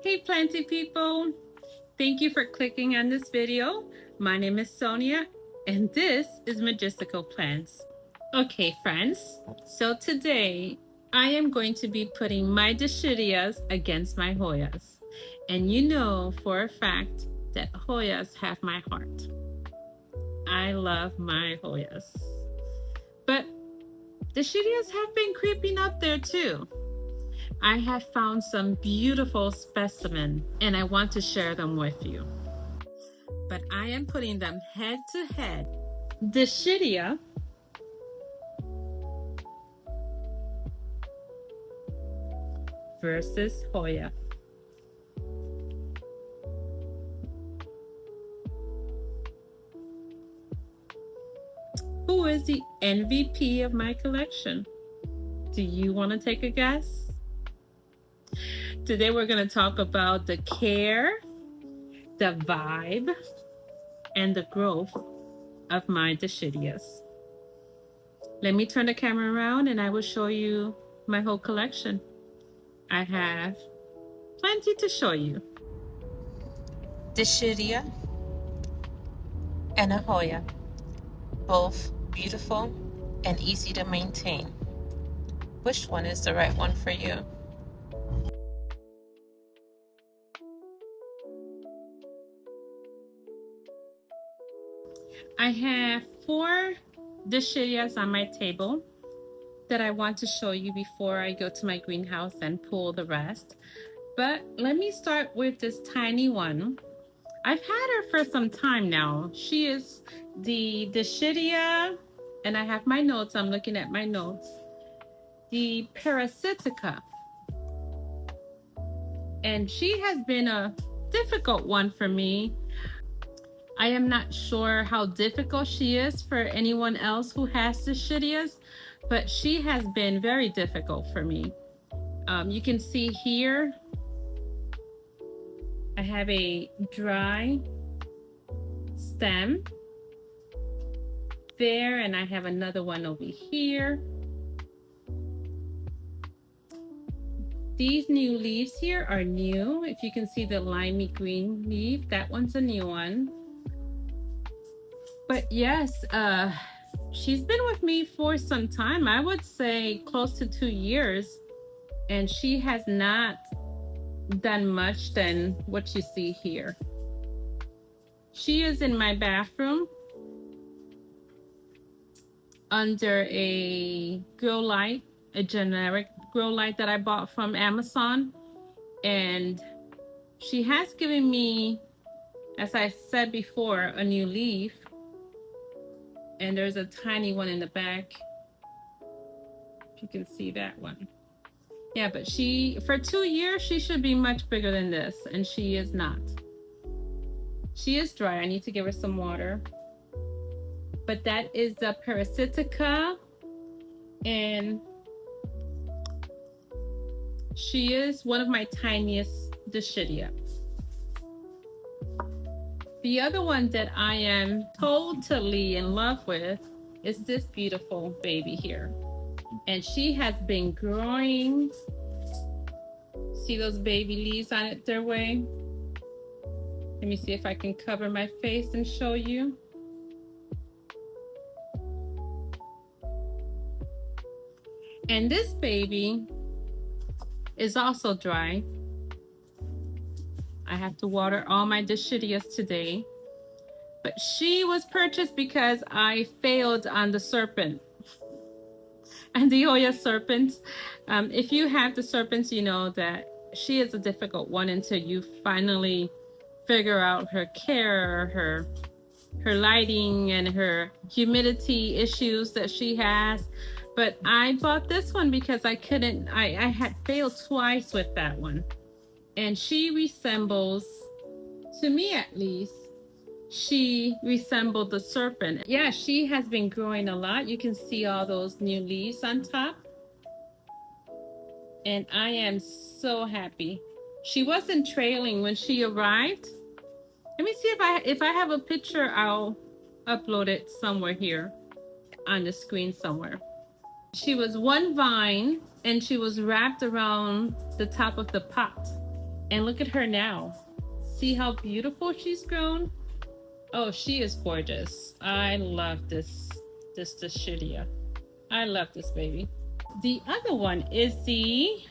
Hey planty people, thank you for clicking on this video. My name is Sonia and this is Majestical Plants. Okay friends, so today I am going to be putting my Dischidias against my Hoyas. And you know for a fact that Hoyas have my heart. I love my Hoyas. But Dischidias have been creeping up there too. I have found some beautiful specimens and I want to share them with you. But I am putting them head to head. Dischidia versus Hoya. Who is the MVP of my collection? Do you want to take a guess? Today we're going to talk about the care, the vibe, and the growth of my Dischidias. Let me turn the camera around and I will show you my whole collection. I have plenty to show you. Dischidia and a Hoya, both beautiful and easy to maintain. Which one is the right one for you? I have 4 Dischidias on my table that I want to show you before I go to my greenhouse and pull the rest. But let me start with this tiny one. I've had her for some time now. She is the Dischidia, and I have my notes. I'm looking at my notes. The Parasitica. And she has been a difficult one for me. I am not sure how difficult she is for anyone else who has Dischidias, but she has been very difficult for me. You can see here, I have a dry stem there, and I have another one over here. These new leaves here are new. If you can see the limey green leaf, that one's a new one. But yes, she's been with me for some time. I would say close to 2 years, and she has not done much than what you see here. She is in my bathroom under a grow light, a generic grow light that I bought from Amazon. And she has given me, as I said before, a new leaf. And there's a tiny one in the back. If you can see that one. Yeah, but for 2 years, she should be much bigger than this, and she is not. She is dry. I need to give her some water. But that is the Parasitica, and she is one of my tiniest Dischidia. The other one that I am totally in love with is this beautiful baby here. And she has been growing. See those baby leaves on it their way? Let me see if I can cover my face and show you. And this baby is also dry. I have to water all my Dischidias today. But she was purchased because I failed on the serpent. And the Hoya serpents. If you have the serpents, you know that she is a difficult one until you finally figure out her care, her lighting, and her humidity issues that she has. But I bought this one because I had failed twice with that one. And she resembles, to me at least, she resembled the serpent. Yeah, she has been growing a lot. You can see all those new leaves on top. And I am so happy. She wasn't trailing when she arrived. Let me see if I have a picture, I'll upload it somewhere here on the screen somewhere. She was one vine and she was wrapped around the top of the pot. And look at her now. See how beautiful she's grown? Oh, she is gorgeous. I love this Dischidia. I love this baby. The other one is the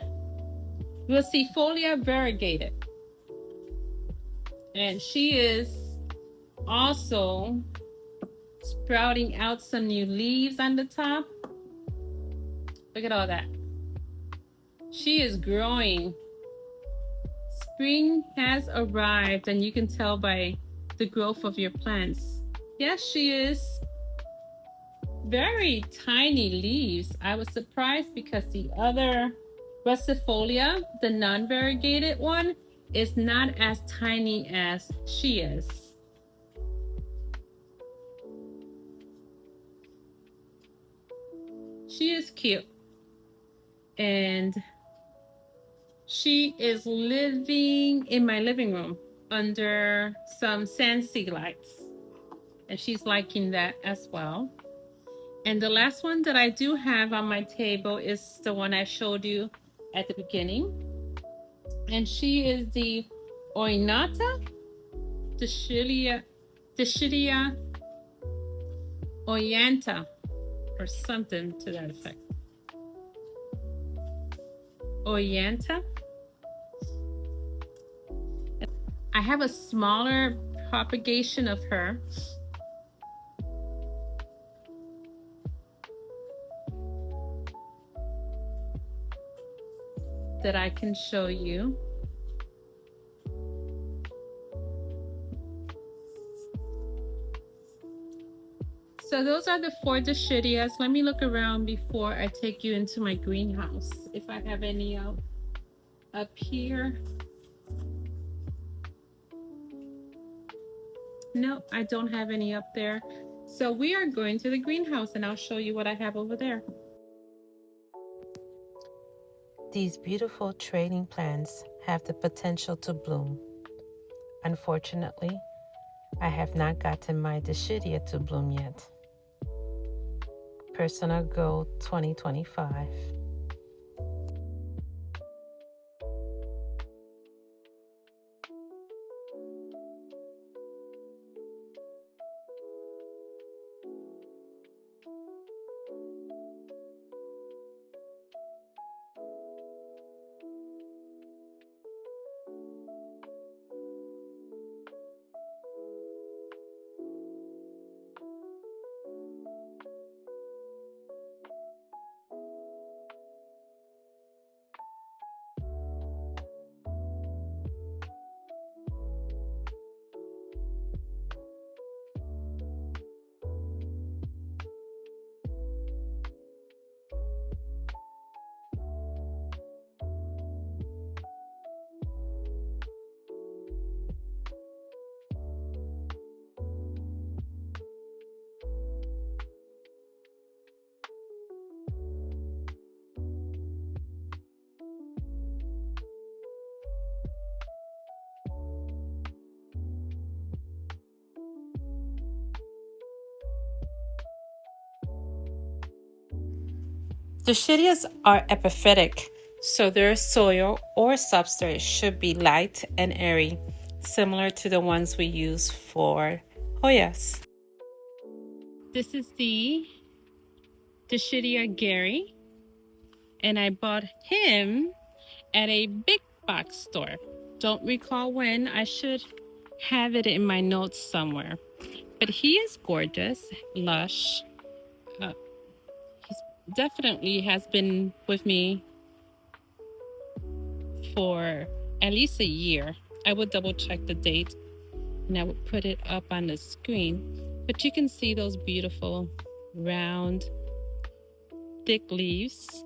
Folia variegated. And she is also sprouting out some new leaves on the top. Look at all that. She is growing. Spring has arrived, and you can tell by the growth of your plants. Yes, she is. Very tiny leaves. I was surprised because the other Rustifolia, the non-variegated one, is not as tiny as she is. She is cute. And she is living in my living room under some Sansi lights. And she's liking that as well. And the last one that I do have on my table is the one I showed you at the beginning. And she is the Oinata Dischidia Oyanta, or something to that effect. Oyanta. I have a smaller propagation of her. That I can show you. So those are the 4 Dischidias. Let me look around before I take you into my greenhouse. If I have any up here. No, I don't have any up there. So we are going to the greenhouse and I'll show you what I have over there. These beautiful trading plants have the potential to bloom. Unfortunately, I have not gotten my Dischidia to bloom yet. Personal goal 2025. Dischidias are epiphytic, so their soil or substrate should be light and airy, similar to the ones we use for Hoyas. This is the Dischidia Gary, and I bought him at a big box store. Don't recall when. I should have it in my notes somewhere. But he is gorgeous, lush. He's definitely has been with me for at least a year. I would double check the date and I would put it up on the screen. But you can see those beautiful, round, thick leaves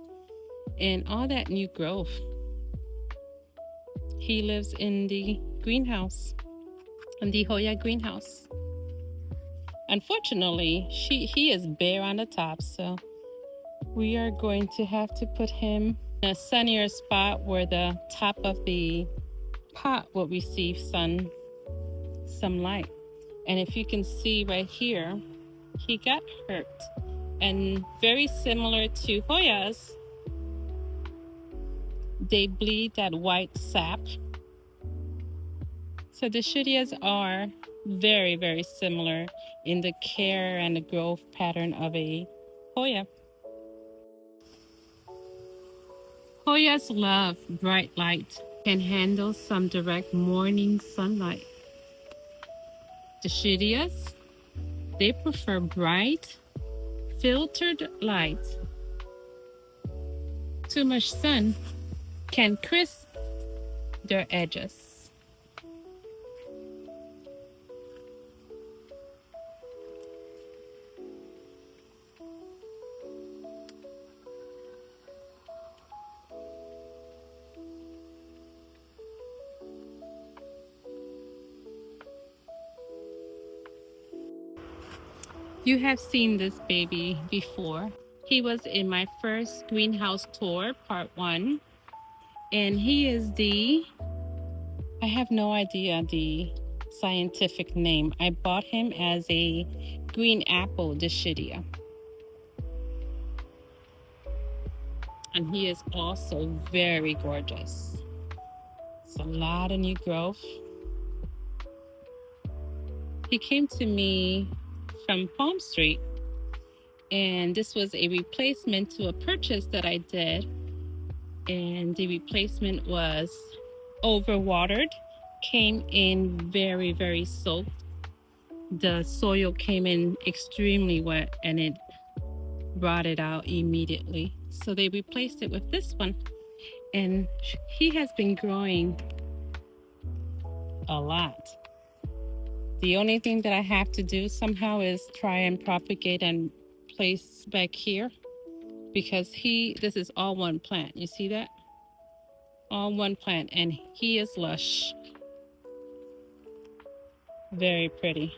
and all that new growth. He lives in the greenhouse, in the Hoya greenhouse. Unfortunately, he is bare on the top, so we are going to have to put him in a sunnier spot where the top of the pot will receive some light. And if you can see right here, he got hurt. And very similar to Hoyas, they bleed that white sap So the Dischidias are very, very similar in the care and the growth pattern of a Hoya. Hoyas love bright light, can handle some direct morning sunlight. Dischidias, they prefer bright, filtered light. Too much sun can crisp their edges. You have seen this baby before. He was in my first greenhouse tour, part 1. And he is I have no idea the scientific name. I bought him as a green apple Dischidia. And he is also very gorgeous. It's a lot of new growth. He came to me from Palm Street, and this was a replacement to a purchase that I did. And the replacement was overwatered, came in very, very soaked. The soil came in extremely wet and it rotted out immediately. So they replaced it with this one. And he has been growing a lot. The only thing that I have to do somehow is try and propagate and place back here, because this is all one plant. You see that? All one plant, and he is lush. Very pretty.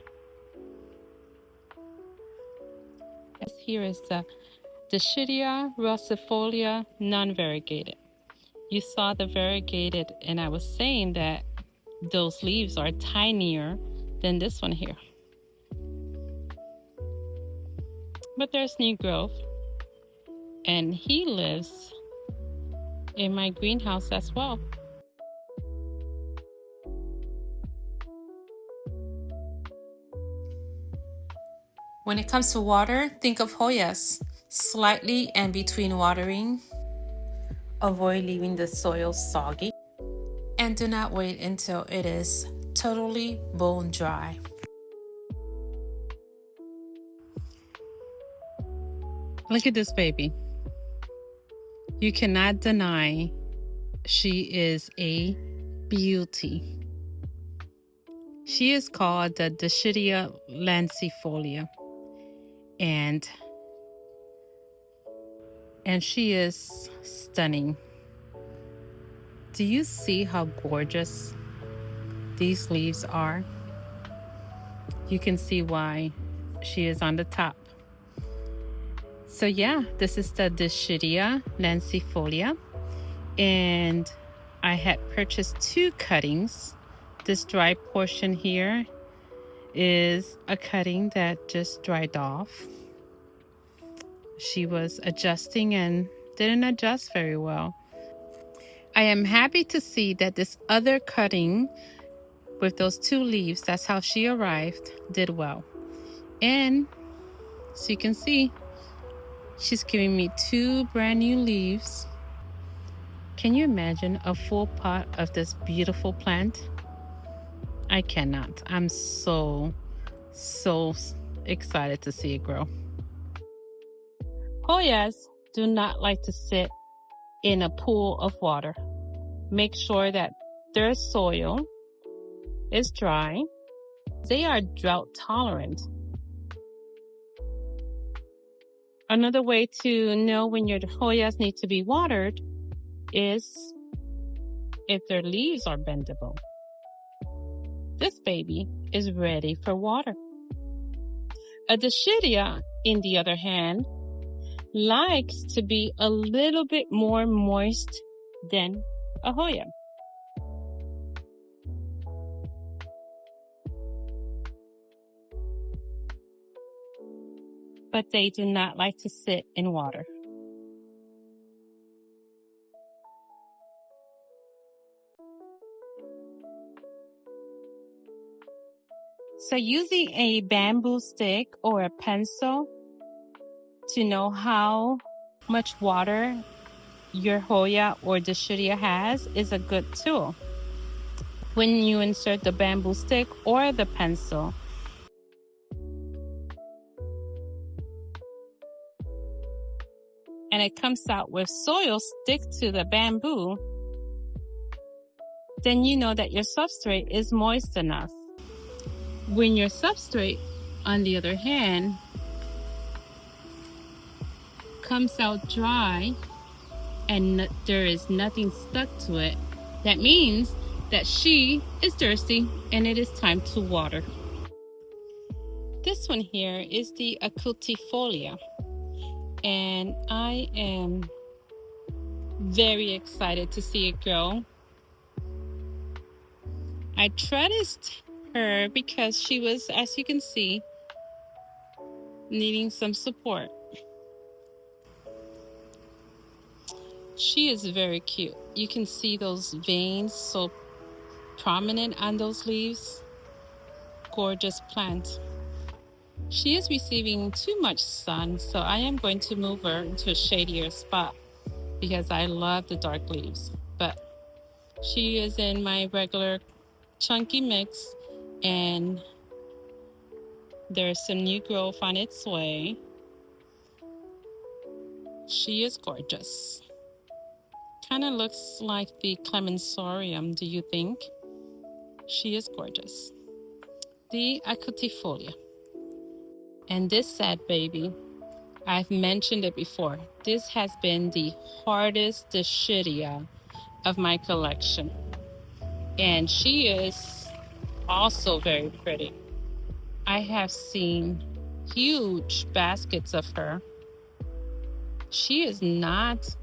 Here is the Dischidia russifolia non-variegated. You saw the variegated, and I was saying that those leaves are tinier than this one here. But there's new growth, and he lives in my greenhouse as well. When it comes to water, think of Hoyas. Slightly and between watering. Avoid leaving the soil soggy. And do not wait until it is totally bone dry. Look at this baby. You cannot deny she is a beauty. She is called the Dischidia lancifolia. And she is stunning. Do you see how gorgeous these leaves are? You can see why she is on the top. So yeah, this is the Dischidia lancifolia. And I had purchased 2 cuttings. This dry portion here is a cutting that just dried off. She was adjusting and didn't adjust very well. I am happy to see that this other cutting with those 2 leaves, that's how she arrived, did well. And so you can see, she's giving me 2 brand new leaves. Can you imagine a full pot of this beautiful plant? I cannot. I'm so excited to see it grow. Hoyas do not like to sit in a pool of water. Make sure that their soil is dry. They are drought tolerant. Another way to know when your Hoyas need to be watered is if their leaves are bendable. This baby is ready for water. A Dischidia, in the other hand, likes to be a little bit more moist than a Hoya. But they do not like to sit in water. So using a bamboo stick or a pencil to know how much water your Hoya or Dischidia has is a good tool. When you insert the bamboo stick or the pencil, and it comes out with soil stick to the bamboo, then you know that your substrate is moist enough. When your substrate, on the other hand, comes out dry and there is nothing stuck to it, that means that she is thirsty and it is time to water. This one here is the Acutifolia, and I am very excited to see it grow. I trellised her because she was, as you can see, needing some support. She is very cute. You can see those veins so prominent on those leaves. Gorgeous plant. She is receiving too much sun, so I am going to move her into a shadier spot because I love the dark leaves. But she is in my regular chunky mix, and there's some new growth on its way. She is gorgeous. Kind of looks like the Clemensorium, do you think? She is gorgeous. The Acutifolia. And this sad baby, I've mentioned it before. This has been the hardest Dischidia of my collection. And she is also very pretty. I have seen huge baskets of her. She is not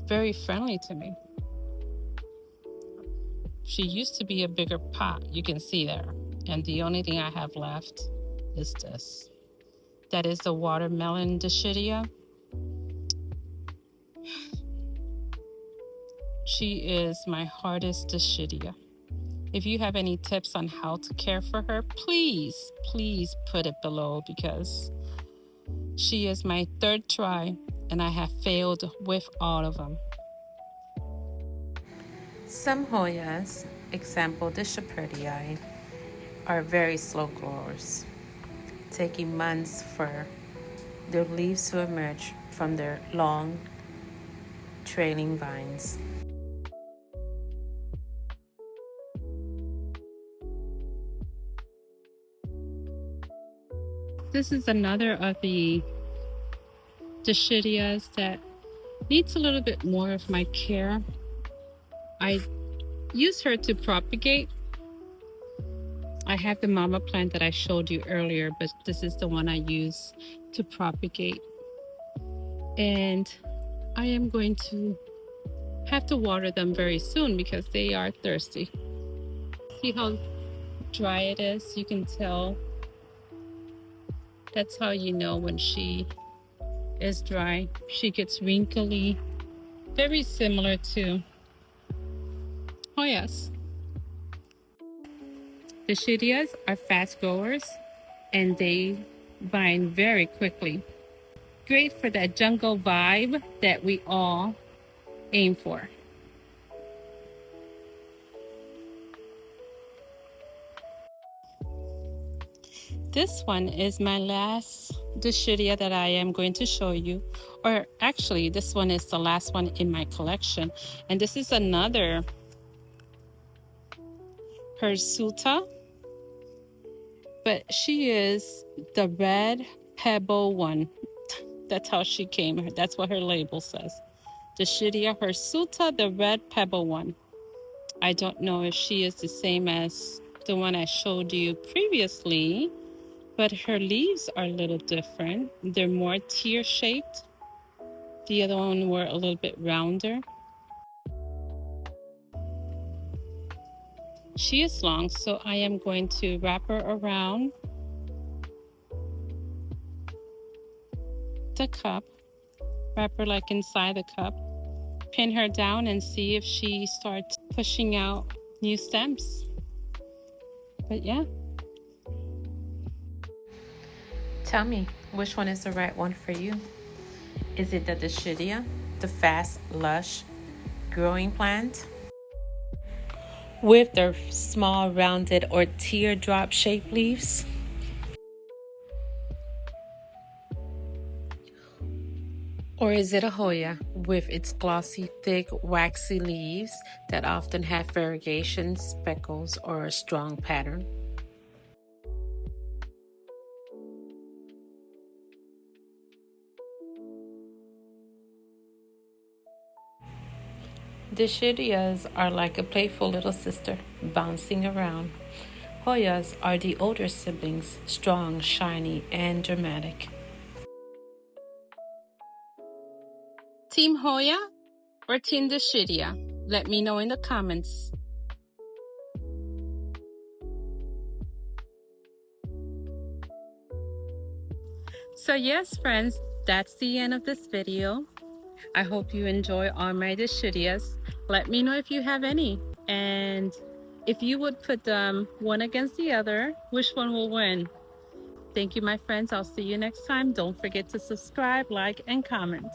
very friendly to me. She used to be a bigger pot, you can see there. And the only thing I have left is this. That is the watermelon Dischidia. She is my hardest Dischidia. If you have any tips on how to care for her, please put it below, because she is my third try and I have failed with all of them. Some Hoyas, example Dischidia, are very slow growers, taking months for their leaves to emerge from their long trailing vines. This is another of the Dischidias that needs a little bit more of my care. I use her to propagate. I have the mama plant that I showed you earlier, but this is the one I use to propagate. And I am going to have to water them very soon because they are thirsty. See how dry it is? You can tell. That's how you know when she is dry. She gets wrinkly, very similar to Hoyas. Dischidias are fast growers and they vine very quickly. Great for that jungle vibe that we all aim for. This one is my last Dischidia that I am going to show you. Or actually, this one is the last one in my collection. And this is another Hirsuta. But she is the red pebble one. That's how she came. That's what her label says. Dischidia Hirsuta, the red pebble one. I don't know if she is the same as the one I showed you previously, but her leaves are a little different. They're more tear-shaped. The other one were a little bit rounder. She is long, so I am going to wrap her around the cup, wrap her like inside the cup, pin her down and see if she starts pushing out new stems. But yeah. Tell me, which one is the right one for you? Is it the Dischidia, the fast, lush, growing plant? With their small, rounded, or teardrop shaped leaves? Or is it a Hoya with its glossy, thick, waxy leaves that often have variegations, speckles, or a strong pattern? Dischidias are like a playful little sister, bouncing around. Hoyas are the older siblings, strong, shiny, and dramatic. Team Hoya or Team Dischidia? Let me know in the comments. So yes, friends, that's the end of this video. I hope you enjoy all my Dischidias. Let me know if you have any. And if you would put them one against the other, which one will win? Thank you, my friends. I'll see you next time. Don't forget to subscribe, like, and comment.